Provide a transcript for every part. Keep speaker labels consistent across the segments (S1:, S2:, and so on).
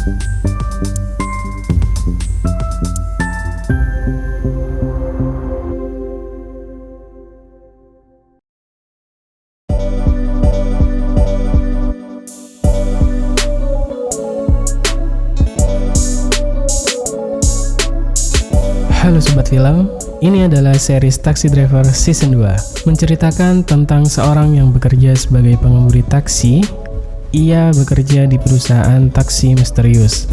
S1: Halo Sobat Film, ini adalah series Taxi Driver Season 2, menceritakan tentang seorang yang bekerja sebagai pengemudi taksi. Ia bekerja di perusahaan taksi misterius.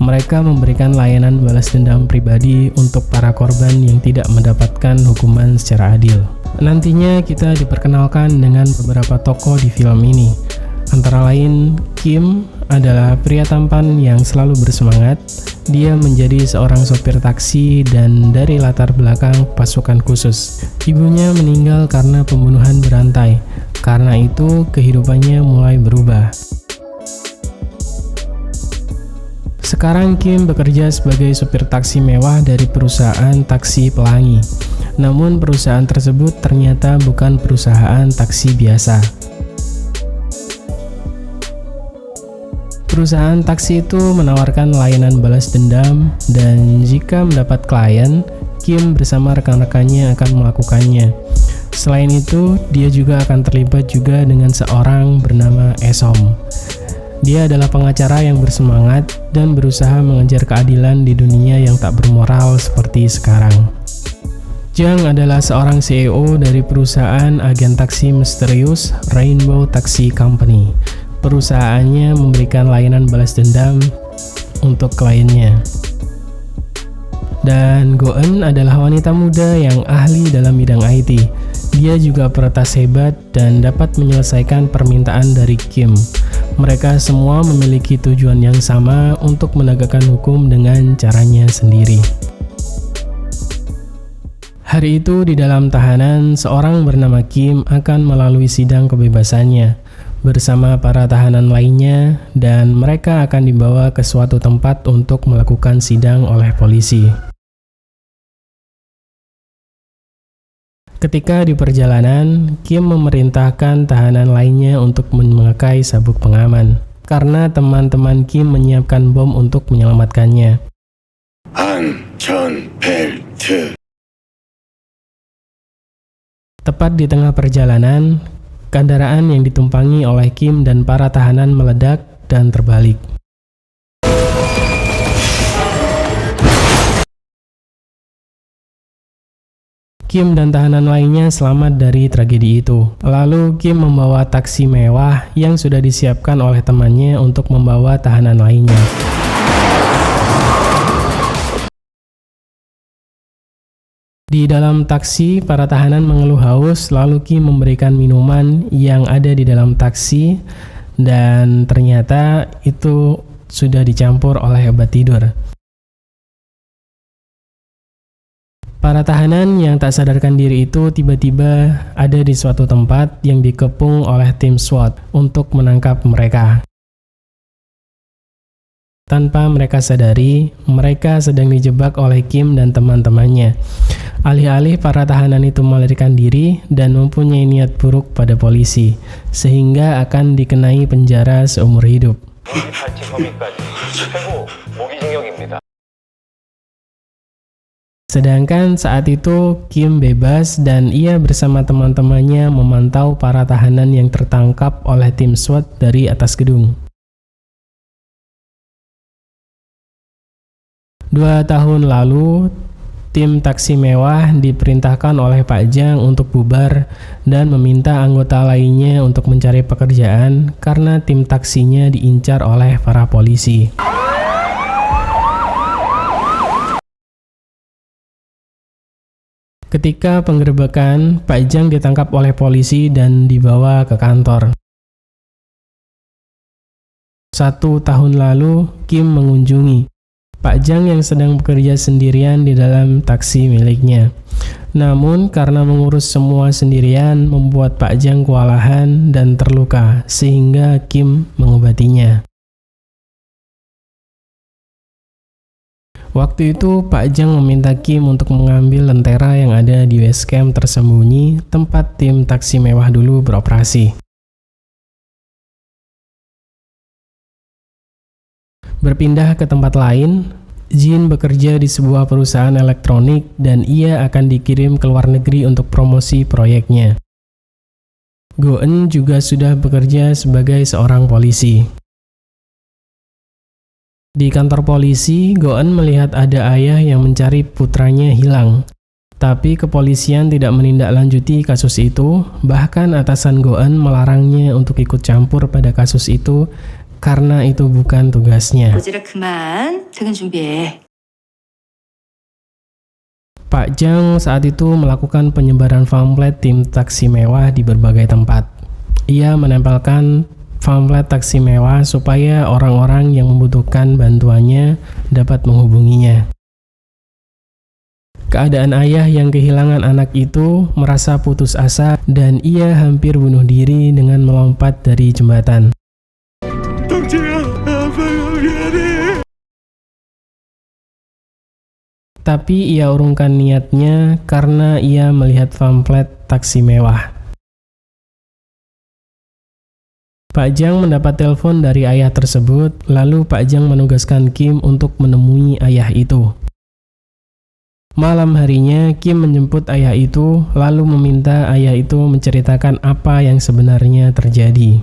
S1: Mereka memberikan layanan balas dendam pribadi untuk para korban yang tidak mendapatkan hukuman secara adil. Nantinya kita diperkenalkan dengan beberapa tokoh di film ini. Antara lain, Kim adalah pria tampan yang selalu bersemangat. Dia menjadi seorang sopir taksi dan dari latar belakang pasukan khusus. Ibunya meninggal karena pembunuhan berantai. Karena itu, kehidupannya mulai berubah. Sekarang Kim bekerja sebagai sopir taksi mewah dari perusahaan taksi Pelangi. Namun perusahaan tersebut ternyata bukan perusahaan taksi biasa. Perusahaan taksi itu menawarkan layanan balas dendam, dan jika mendapat klien, Kim bersama rekan-rekannya akan melakukannya. Selain itu, dia juga akan terlibat juga dengan seorang bernama Esom. Dia adalah pengacara yang bersemangat dan berusaha mengejar keadilan di dunia yang tak bermoral seperti sekarang. Jang adalah seorang CEO dari perusahaan agen taksi misterius Rainbow Taxi Company. Perusahaannya memberikan layanan balas dendam untuk kliennya. Dan Go-eun adalah wanita muda yang ahli dalam bidang IT. Dia juga peretas hebat dan dapat menyelesaikan permintaan dari Kim. Mereka semua memiliki tujuan yang sama untuk menegakkan hukum dengan caranya sendiri. Hari itu di dalam tahanan, seorang bernama Kim akan melalui sidang kebebasannya bersama para tahanan lainnya, dan mereka akan dibawa ke suatu tempat untuk melakukan sidang oleh polisi. Ketika di perjalanan, Kim memerintahkan tahanan lainnya untuk memakai sabuk pengaman, karena teman-teman Kim menyiapkan bom untuk menyelamatkannya. 안전벨트. Tepat di tengah perjalanan, kendaraan yang ditumpangi oleh Kim dan para tahanan meledak dan terbalik. Kim dan tahanan lainnya selamat dari tragedi itu. Lalu Kim membawa taksi mewah yang sudah disiapkan oleh temannya untuk membawa tahanan lainnya. Di dalam taksi, para tahanan mengeluh haus, lalu Kim memberikan minuman yang ada di dalam taksi, dan ternyata itu sudah dicampur oleh obat tidur. Para tahanan yang tak sadarkan diri itu tiba-tiba ada di suatu tempat yang dikepung oleh tim SWAT untuk menangkap mereka. Tanpa mereka sadari, mereka sedang dijebak oleh Kim dan teman-temannya. Alih-alih para tahanan itu melarikan diri dan mempunyai niat buruk pada polisi, sehingga akan dikenai penjara seumur hidup. Sedangkan saat itu Kim bebas dan ia bersama teman-temannya memantau para tahanan yang tertangkap oleh tim SWAT dari atas gedung. 2 tahun lalu, tim taksi mewah diperintahkan oleh Pak Jang untuk bubar dan meminta anggota lainnya untuk mencari pekerjaan karena tim taksinya diincar oleh para polisi. Ketika penggerebekan, Pak Jang ditangkap oleh polisi dan dibawa ke kantor. 1 tahun lalu, Kim mengunjungi Pak Jang yang sedang bekerja sendirian di dalam taksi miliknya. Namun karena mengurus semua sendirian membuat Pak Jang kewalahan dan terluka, sehingga Kim mengobatinya. Waktu itu Pak Jang meminta Kim untuk mengambil lentera yang ada di base camp tersembunyi tempat tim taksi mewah dulu beroperasi. Berpindah ke tempat lain, Jin bekerja di sebuah perusahaan elektronik dan ia akan dikirim ke luar negeri untuk promosi proyeknya. Go-eun juga sudah bekerja sebagai seorang polisi. Di kantor polisi, Go-eun melihat ada ayah yang mencari putranya hilang. Tapi kepolisian tidak menindaklanjuti kasus itu, bahkan atasan Go-eun melarangnya untuk ikut campur pada kasus itu karena itu bukan tugasnya. Pak Jang saat itu melakukan penyebaran pamflet tim taksi mewah di berbagai tempat. Ia menempelkan pamflet taksi mewah supaya orang-orang yang membutuhkan bantuannya dapat menghubunginya. Keadaan ayah yang kehilangan anak itu merasa putus asa dan ia hampir bunuh diri dengan melompat dari jembatan. Tapi ia urungkan niatnya karena ia melihat pamflet taksi mewah. Pak Jang mendapat telepon dari ayah tersebut, lalu Pak Jang menugaskan Kim untuk menemui ayah itu. Malam harinya, Kim menjemput ayah itu, lalu meminta ayah itu menceritakan apa yang sebenarnya terjadi.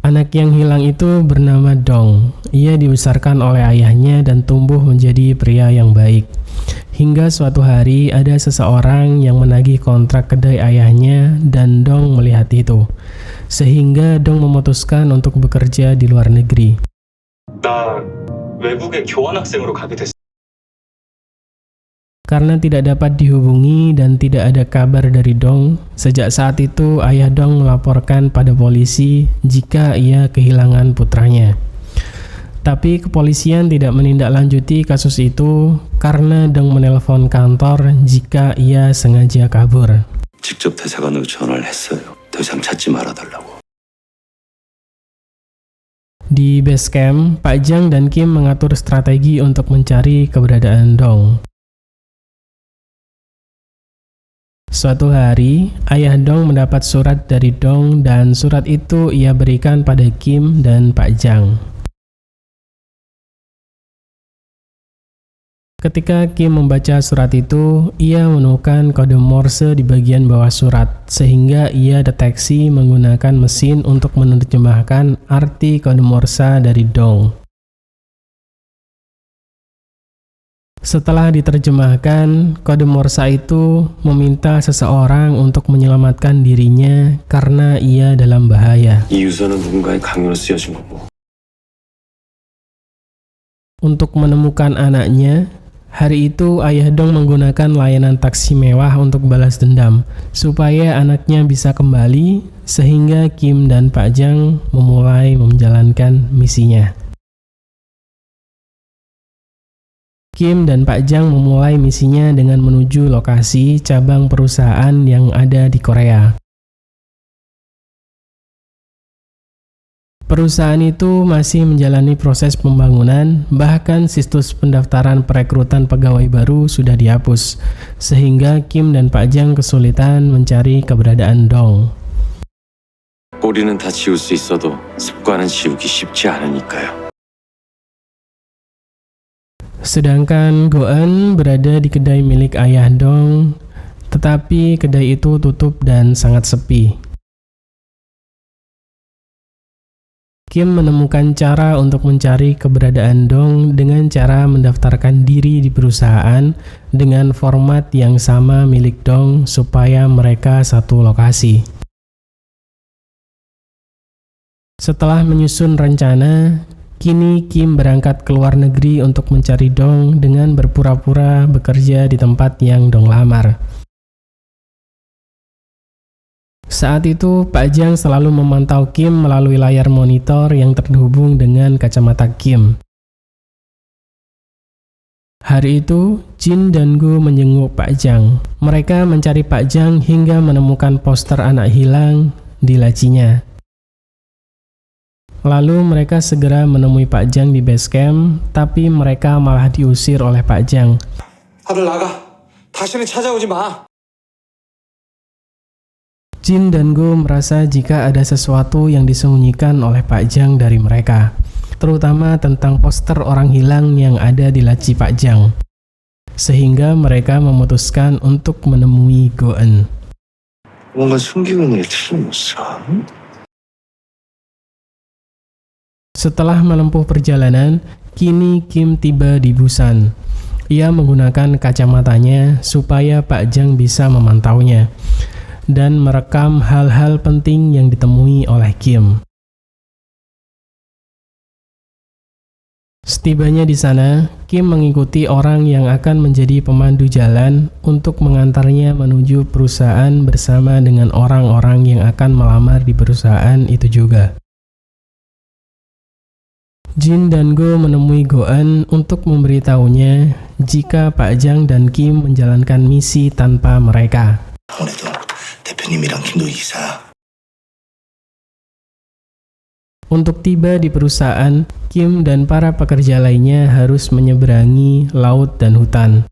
S1: Anak yang hilang itu bernama Dong. Ia dibesarkan oleh ayahnya dan tumbuh menjadi pria yang baik. Hingga suatu hari ada seseorang yang menagih kontrak kedai ayahnya dan Dong melihat itu. Sehingga Dong memutuskan untuk bekerja di luar negeri.
S2: 나 외국에 교환학생으로 가게 됐어.
S1: Karena tidak dapat dihubungi dan tidak ada kabar dari Dong, sejak saat itu ayah Dong melaporkan pada polisi jika ia kehilangan putranya. Tapi kepolisian tidak menindaklanjuti kasus itu karena Dong menelpon kantor jika ia sengaja kabur.
S3: 직접 대사관으로 전화를 했어요. 더 이상 찾지 말아달라고.
S1: Di base camp, Pak Jang dan Kim mengatur strategi untuk mencari keberadaan Dong. Suatu hari, ayah Dong mendapat surat dari Dong dan surat itu ia berikan pada Kim dan Pak Jang. Ketika Kim membaca surat itu, ia menemukan kode Morse di bagian bawah surat, sehingga ia deteksi menggunakan mesin untuk menerjemahkan arti kode Morse dari Dong. Setelah diterjemahkan, kode Morse itu meminta seseorang untuk menyelamatkan dirinya karena ia dalam bahaya.
S3: 이 유서는 누군가의 강요로 쓰여진 거고.
S1: Untuk menemukan anaknya, hari itu ayah Dong menggunakan layanan taksi mewah untuk balas dendam, supaya anaknya bisa kembali, sehingga Kim dan Pak Jang memulai menjalankan misinya. Kim dan Pak Jang memulai misinya dengan menuju lokasi cabang perusahaan yang ada di Korea. Perusahaan itu masih menjalani proses pembangunan, bahkan situs pendaftaran perekrutan pegawai baru sudah dihapus, sehingga Kim dan Pak Jang kesulitan mencari keberadaan Dong.
S3: 꼬리는 다 지울 수 있어도 습관은 지우기 쉽지 않으니까요.
S1: Sedangkan Go-eun berada di kedai milik ayah Dong, tetapi kedai itu tutup dan sangat sepi. Kim menemukan cara untuk mencari keberadaan Dong dengan cara mendaftarkan diri di perusahaan dengan format yang sama milik Dong supaya mereka satu lokasi. Setelah menyusun rencana, kini Kim berangkat ke luar negeri untuk mencari Dong dengan berpura-pura bekerja di tempat yang Dong lamar. Saat itu, Pak Jang selalu memantau Kim melalui layar monitor yang terhubung dengan kacamata Kim. Hari itu, Jin dan Go menjenguk Pak Jang. Mereka mencari Pak Jang hingga menemukan poster anak hilang di lacinya. Lalu mereka segera menemui Pak Jang di base camp, tapi mereka malah diusir oleh Pak Jang.
S2: 다들 나가. 다시는 찾아오지 마.
S1: Jin dan Go merasa jika ada sesuatu yang disembunyikan oleh Pak Jang dari mereka, terutama tentang poster orang hilang yang ada di laci Pak Jang. Sehingga mereka memutuskan untuk menemui Go-eun.
S3: 뭔가 숨기고 있는 게 틀림없어.
S1: Setelah menempuh perjalanan, kini Kim tiba di Busan. Ia menggunakan kacamatanya supaya Pak Jang bisa memantaunya dan merekam hal-hal penting yang ditemui oleh Kim. Setibanya di sana, Kim mengikuti orang yang akan menjadi pemandu jalan untuk mengantarnya menuju perusahaan bersama dengan orang-orang yang akan melamar di perusahaan itu juga. Jin dan Go menemui Go-eun untuk memberitahunya jika Pak Jang dan Kim menjalankan misi tanpa mereka.
S4: 오늘도 대표님이랑 김도희 기사
S1: Untuk tiba di perusahaan, Kim dan para pekerja lainnya harus menyeberangi laut dan hutan.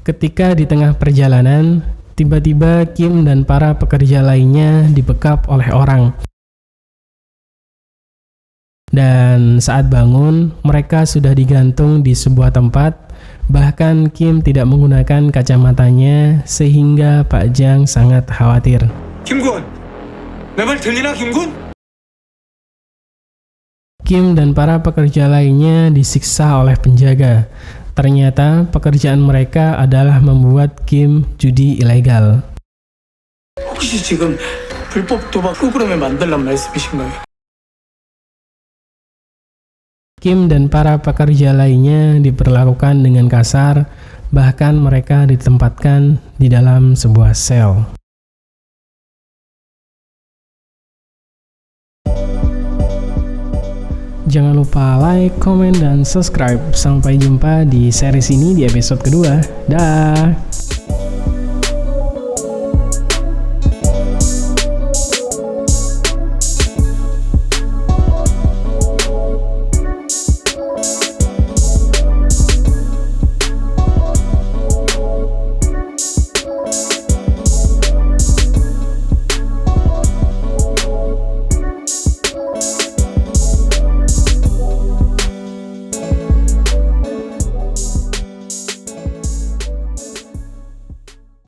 S1: Ketika di tengah perjalanan, tiba-tiba Kim dan para pekerja lainnya dibekap oleh orang. Dan saat bangun, mereka sudah digantung di sebuah tempat. Bahkan Kim tidak menggunakan kacamatanya sehingga Pak Jang sangat khawatir.
S2: 김군! 내 말 들리나 김군?
S1: Kim dan para pekerja lainnya disiksa oleh penjaga. Ternyata pekerjaan mereka adalah membuat Kim judi ilegal.
S4: 혹시 지금 불법 도박 프로그램을 만들란 말씀이신가요?
S1: Kim dan para pekerja lainnya diperlakukan dengan kasar, bahkan mereka ditempatkan di dalam sebuah sel. Jangan lupa like, komen, dan subscribe. Sampai jumpa di series ini di episode kedua. Dah.